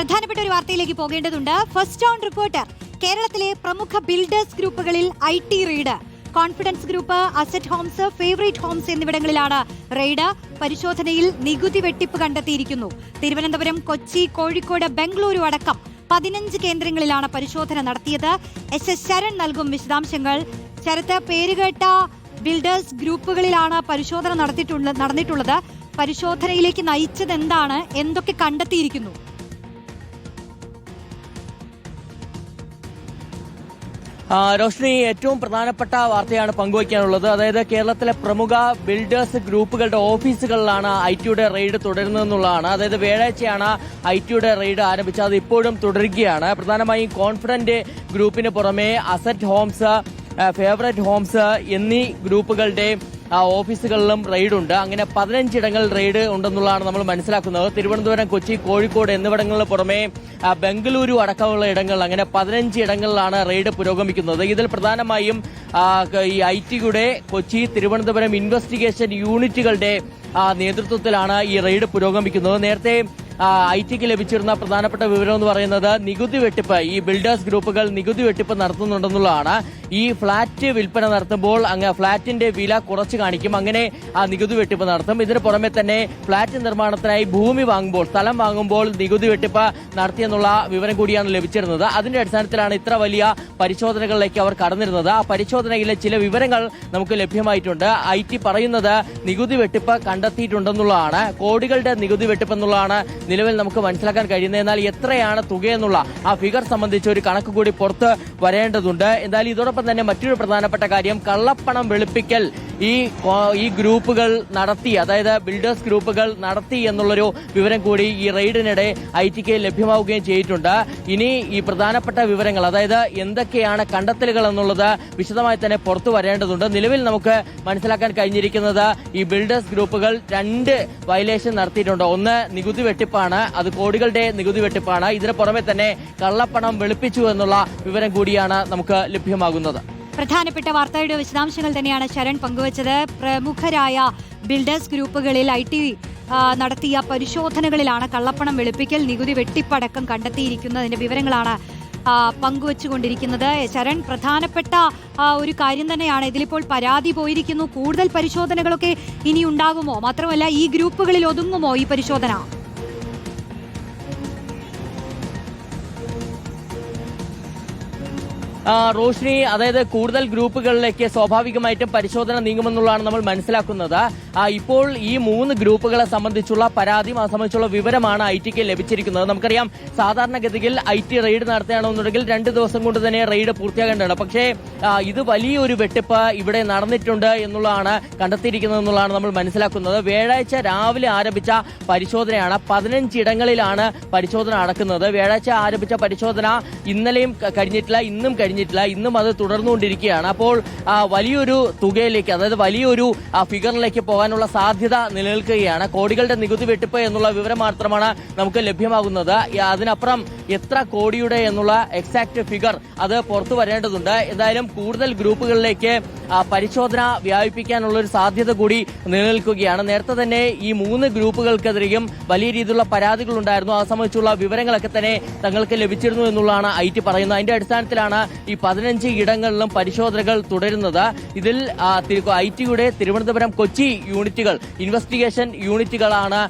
പ്രധാനപ്പെട്ട ഒരു വാർത്തയിലേക്ക് പോകേണ്ടതുണ്ട്. ഫസ്റ്റ് ഓൺ റിപ്പോർട്ടർ കേരളത്തിലെ പ്രമുഖ ബിൽഡേഴ്സ് ഗ്രൂപ്പുകളിൽ IT raid. Confidence group, asset homes, favourite homes എന്നിവിടങ്ങളിലാണ് റെയ്ഡ്. പരിശോധനയിൽ നികുതി വെട്ടിപ്പ് കണ്ടെത്തിയിരിക്കുന്നു. തിരുവനന്തപുരം, കൊച്ചി, കോഴിക്കോട്, ബംഗളൂരു അടക്കം 15 കേന്ദ്രങ്ങളിലാണ് പരിശോധന നടത്തിയത്. SS ശരൺ നൽകും വിശദാംശങ്ങൾ. ശരത്ത്, പേരുകേട്ട ബിൽഡേഴ്സ് ഗ്രൂപ്പുകളിലാണ് പരിശോധന നടന്നിട്ടുള്ളത്. പരിശോധനയിലേക്ക് നയിച്ചത് എന്താണ്? എന്തൊക്കെ കണ്ടെത്തിയിരിക്കുന്നു? റോഷ്നി, ഏറ്റവും പ്രധാനപ്പെട്ട വാർത്തയാണ് പങ്കുവയ്ക്കാനുള്ളത്. അതായത് കേരളത്തിലെ പ്രമുഖ ബിൽഡേഴ്സ് ഗ്രൂപ്പുകളുടെ ഓഫീസുകളിലാണ് IT റെയ്ഡ് തുടരുന്നതെന്നുള്ളതാണ്. അതായത് വ്യാഴാഴ്ചയാണ് IT റെയ്ഡ് ആരംഭിച്ചത്. അത് ഇപ്പോഴും തുടരുകയാണ്. പ്രധാനമായും കോൺഫിഡന്റ് ഗ്രൂപ്പിന് പുറമെ അസറ്റ് ഹോംസ്, ഫേവറേറ്റ് ഹോംസ് എന്നീ ഗ്രൂപ്പുകളുടെ ഓഫീസുകളിലും റെയ്ഡുണ്ട്. അങ്ങനെ 15 ഇടങ്ങളിൽ റെയ്ഡ് ഉണ്ടെന്നുള്ളതാണ് നമ്മൾ മനസ്സിലാക്കുന്നത്. തിരുവനന്തപുരം, കൊച്ചി, കോഴിക്കോട് എന്നിവിടങ്ങളിൽ പുറമെ ബംഗളൂരു അടക്കമുള്ള ഇടങ്ങൾ, അങ്ങനെ 15 ഇടങ്ങളിലാണ് റെയ്ഡ് പുരോഗമിക്കുന്നത്. ഇതിൽ പ്രധാനമായും ഈ IT കൊച്ചി, തിരുവനന്തപുരം ഇൻവെസ്റ്റിഗേഷൻ യൂണിറ്റുകളുടെ നേതൃത്വത്തിലാണ് ഈ റെയ്ഡ് പുരോഗമിക്കുന്നത്. നേരത്തെ IT ലഭിച്ചിരുന്ന പ്രധാനപ്പെട്ട വിവരം എന്ന് പറയുന്നത് നികുതി വെട്ടിപ്പ്, ഈ ബിൽഡേഴ്സ് ഗ്രൂപ്പുകൾ നികുതി വെട്ടിപ്പ് നടത്തുന്നുണ്ടെന്നുള്ളതാണ്. ഈ ഫ്ളാറ്റ് വിൽപ്പന നടത്തുമ്പോൾ ഫ്ളാറ്റിന്റെ വില കുറച്ച് കാണിക്കും, അങ്ങനെ നികുതി വെട്ടിപ്പ് നടത്തും. ഇതിന് പുറമെ തന്നെ ഫ്ളാറ്റ് നിർമ്മാണത്തിനായി ഭൂമി വാങ്ങുമ്പോൾ, സ്ഥലം വാങ്ങുമ്പോൾ നികുതി വെട്ടിപ്പ് നടത്തിയെന്നുള്ള വിവരം കൂടിയാണ് ലഭിച്ചിരുന്നത്. അതിന്റെ അടിസ്ഥാനത്തിലാണ് ഇത്ര വലിയ പരിശോധനകളിലേക്ക് അവർ കടന്നിരുന്നത്. ആ പരിശോധനയിലെ ചില വിവരങ്ങൾ നമുക്ക് ലഭ്യമായിട്ടുണ്ട്. IT പറയുന്നത് നികുതി വെട്ടിപ്പ് കണ്ടെത്തിയിട്ടുണ്ടെന്നുള്ളതാണ്. കോടികളുടെ നികുതി വെട്ടിപ്പ് എന്നുള്ളതാണ് നിലവിൽ നമുക്ക് മനസ്സിലാക്കാൻ കഴിയുന്നത്. എന്നാൽ എത്രയാണ് തുകയെന്നുള്ള ആ ഫിഗർ സംബന്ധിച്ച് ഒരു കണക്ക് കൂടി പുറത്ത് വരേണ്ടതുണ്ട്. എന്തായാലും ഇതോടൊപ്പം തന്നെ മറ്റൊരു പ്രധാനപ്പെട്ട കാര്യം, കള്ളപ്പണം വെളുപ്പിക്കൽ ഈ ഗ്രൂപ്പുകൾ നടത്തി, അതായത് ബിൽഡേഴ്സ് ഗ്രൂപ്പുകൾ നടത്തി എന്നുള്ളൊരു വിവരം കൂടി ഈ റെയ്ഡിനിടെ ITക്ക് ലഭ്യമാവുകയും ചെയ്തിട്ടുണ്ട്. ഇനി ഈ പ്രധാനപ്പെട്ട വിവരങ്ങൾ, അതായത് എന്തൊക്കെയാണ് കണ്ടെത്തലുകൾ എന്നുള്ളത് വിശദമായി തന്നെ പുറത്തു വരേണ്ടതുണ്ട്. നിലവിൽ നമുക്ക് മനസ്സിലാക്കാൻ കഴിഞ്ഞിരിക്കുന്നത് ഈ ബിൽഡേഴ്സ് ഗ്രൂപ്പുകൾ 2 വയലേഷൻ നടത്തിയിട്ടുണ്ട്. ഒന്ന് നികുതി വെട്ടിപ്പാണ്, അത് കോടികളുടെ നികുതി വെട്ടിപ്പാണ്. ഇതിന് പുറമെ തന്നെ കള്ളപ്പണം വെളുപ്പിച്ചു എന്നുള്ള വിവരം കൂടിയാണ് നമുക്ക് ലഭ്യമാകുന്നത്. പ്രധാനപ്പെട്ട വാർത്തയുടെ വിശദാംശങ്ങൾ തന്നെയാണ് ശരൺ പങ്കുവച്ചത്. പ്രമുഖരായ ബിൽഡേഴ്സ് ഗ്രൂപ്പുകളിൽ IT നടത്തിയ പരിശോധനകളിലാണ് കള്ളപ്പണം വെളുപ്പിക്കൽ, നികുതി വെട്ടിപ്പടക്കം കണ്ടെത്തിയിരിക്കുന്നതിന്റെ വിവരങ്ങളാണ് പങ്കുവച്ചുകൊണ്ടിരിക്കുന്നത്. ശരൺ, പ്രധാനപ്പെട്ട ഒരു കാര്യം തന്നെയാണ്. ഇതിലിപ്പോൾ പരാതി പോയിരിക്കുന്നു. കൂടുതൽ പരിശോധനകളൊക്കെ ഇനി ഉണ്ടാകുമോ? മാത്രമല്ല, ഈ ഗ്രൂപ്പുകളിൽ ഒതുങ്ങുമോ ഈ പരിശോധന? റോഷ്നി, അതായത് കൂടുതൽ ഗ്രൂപ്പുകളിലേക്ക് സ്വാഭാവികമായിട്ടും പരിശോധന നീങ്ങുമെന്നുള്ളതാണ് നമ്മൾ മനസ്സിലാക്കുന്നത്. ഇപ്പോൾ ഈ 3 ഗ്രൂപ്പുകളെ സംബന്ധിച്ചുള്ള പരാതിയും അത് സംബന്ധിച്ചുള്ള വിവരമാണ് ITക്ക് ലഭിച്ചിരിക്കുന്നത്. നമുക്കറിയാം, സാധാരണഗതിയിൽ IT റെയ്ഡ് നടത്തുകയാണെന്നുണ്ടെങ്കിൽ 2 ദിവസം കൊണ്ട് തന്നെ റെയ്ഡ് പൂർത്തിയാകേണ്ടതാണ്. പക്ഷേ ഇത് വലിയൊരു വെട്ടിപ്പ് ഇവിടെ നടന്നിട്ടുണ്ട് എന്നുള്ളതാണ് കണ്ടെത്തിയിരിക്കുന്നത് എന്നുള്ളതാണ് നമ്മൾ മനസ്സിലാക്കുന്നത്. വ്യാഴാഴ്ച രാവിലെ ആരംഭിച്ച പരിശോധനയാണ്. 15 ഇടങ്ങളിലാണ് പരിശോധന നടക്കുന്നത്. വ്യാഴാഴ്ച ആരംഭിച്ച പരിശോധന ഇന്നലെയും കഴിഞ്ഞിട്ടില്ല, ഇന്നും ഇന്നും അത് തുടർന്നുകൊണ്ടിരിക്കുകയാണ്. അപ്പോൾ വലിയൊരു തുകയിലേക്ക്, അതായത് വലിയൊരു ഫിഗറിലേക്ക് പോകാനുള്ള സാധ്യത നിലനിൽക്കുകയാണ്. കോടികളുടെ നികുതി വെട്ടിപ്പ് എന്നുള്ള വിവരം മാത്രമാണ് നമുക്ക് ലഭ്യമാകുന്നത്. അതിനപ്പുറം എത്ര കോടിയുടെ എന്നുള്ള എക്സാക്ട് ഫിഗർ അത് പുറത്തു വരേണ്ടതുണ്ട്. എന്തായാലും കൂടുതൽ ഗ്രൂപ്പുകളിലേക്ക് പരിശോധന വ്യാപിപ്പിക്കാനുള്ള ഒരു സാധ്യത കൂടി നിലനിൽക്കുകയാണ്. നേരത്തെ തന്നെ ഈ 3 ഗ്രൂപ്പുകൾക്കെതിരെയും വലിയ രീതിയിലുള്ള പരാതികൾ ഉണ്ടായിരുന്നു. അത് സംബന്ധിച്ചുള്ള വിവരങ്ങളൊക്കെ തന്നെ തങ്ങൾക്ക് ലഭിച്ചിരുന്നു എന്നുള്ളതാണ് IT പറയുന്നത്. അതിന്റെ അടിസ്ഥാനത്തിലാണ് ഈ 15 ഇടങ്ങളിലും പരിശോധനകൾ തുടരുന്നത്. ഇതിൽ ITയുടെ തിരുവനന്തപുരം, കൊച്ചി യൂണിറ്റുകൾ, ഇൻവെസ്റ്റിഗേഷൻ യൂണിറ്റുകളാണ്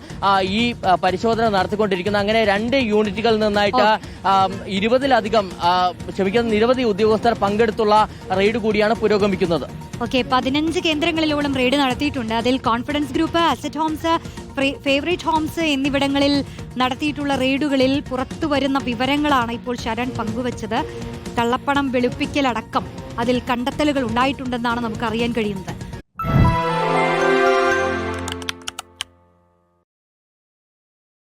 ഈ പരിശോധന നടത്തിക്കൊണ്ടിരിക്കുന്നത്. അങ്ങനെ 2 യൂണിറ്റുകളിൽ നിന്നായിട്ട് 20-ലധികം നിരവധി ഉദ്യോഗസ്ഥർ പങ്കെടുത്തുള്ള റെയ്ഡ് കൂടിയാണ് പുരോഗമിക്കുന്നത്. 15 കേന്ദ്രങ്ങളിലോളം റെയ്ഡ് നടത്തിയിട്ടുണ്ട്. അതിൽ confidence group, asset homes, favourite homes എന്നിവിടങ്ങളിൽ നടത്തിയിട്ടുള്ള റെയ്ഡുകളിൽ പുറത്തുവരുന്ന വിവരങ്ങളാണ് ഇപ്പോൾ ശരൺ പങ്കുവച്ചത്. കള്ളപ്പണം വെളുപ്പിക്കലടക്കം അതിൽ കണ്ടെത്തലുകൾ ഉണ്ടായിട്ടുണ്ടെന്നാണ് നമുക്ക് അറിയാൻ കഴിയുന്നത്.